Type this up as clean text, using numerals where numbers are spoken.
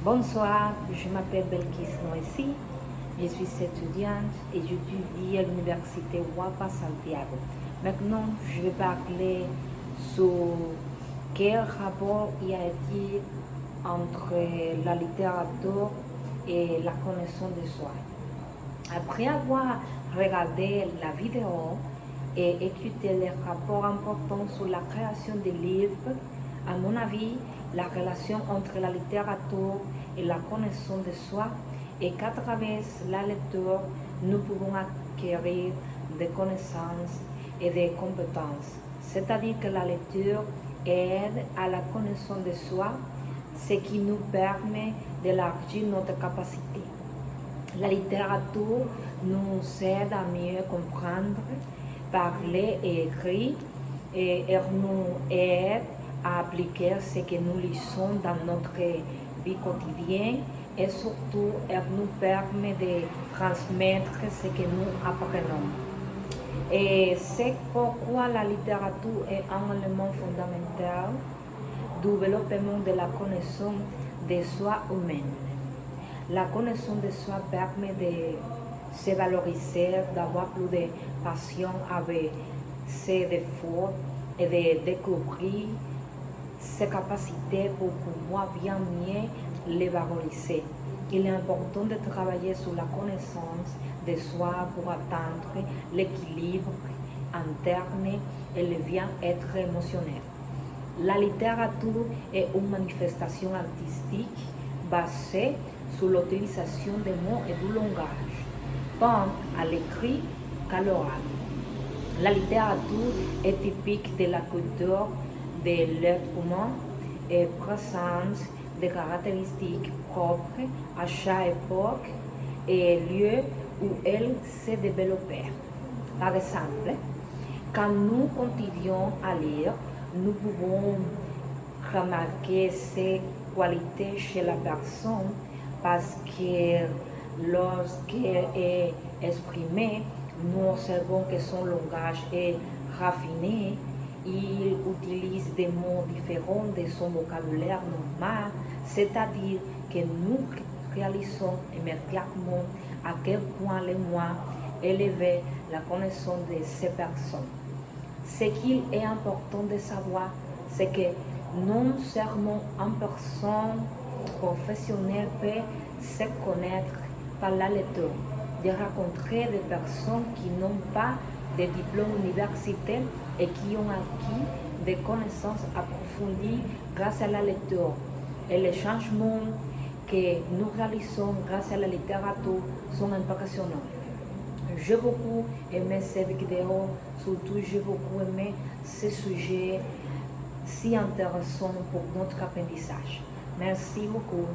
Bonsoir, je m'appelle Belkis Noisy, je suis étudiante et j'étudie à l'université Wapa Santiago. Maintenant, je vais parler sur quel rapport il y a été entre la littérature et la connaissance de soi. Après avoir regardé la vidéo et écouté les rapports importants sur la création des livres, à mon avis, la relation entre la littérature et la connaissance de soi est qu'à travers la lecture, nous pouvons acquérir des connaissances et des compétences. C'est-à-dire que la lecture aide à la connaissance de soi, ce qui nous permet d'élargir notre capacité. La littérature nous aide à mieux comprendre, parler et écrire, et elle nous aide à appliquer ce que nous lisons dans notre vie quotidienne et surtout elle nous permet de transmettre ce que nous apprenons. Et c'est pourquoi la littérature est un élément fondamental du développement de la connaissance de soi humaine. La connaissance de soi permet de se valoriser, d'avoir plus de passion avec ses défauts et de découvrir ses capacités pour pouvoir bien mieux les valoriser. Il est important de travailler sur la connaissance de soi pour atteindre l'équilibre interne et le bien-être émotionnel. La littérature est une manifestation artistique basée sur l'utilisation des mots et du langage, tant à l'écrit qu'à l'oral. La littérature est typique de la culture de l'être humain et présente des caractéristiques propres à chaque époque et lieu où elle s'est développée. Par exemple, quand nous continuons à lire, nous pouvons remarquer ces qualités chez la personne parce que lorsqu'elle est exprimée, nous observons que son langage est raffiné. Il utilise des mots différents de son vocabulaire normal, c'est-à-dire que nous réalisons immédiatement à quel point les mots élevaient la connaissance de ces personnes. Ce qu'il est important de savoir, c'est que non seulement une personne professionnelle peut se connaître par la lecture. J'ai rencontré des personnes qui n'ont pas de diplôme universitaire et qui ont acquis des connaissances approfondies grâce à la lecture. Et les changements que nous réalisons grâce à la littérature sont impressionnants. J'ai beaucoup aimé cette vidéo, surtout j'ai beaucoup aimé ce sujet si intéressant pour notre apprentissage. Merci beaucoup.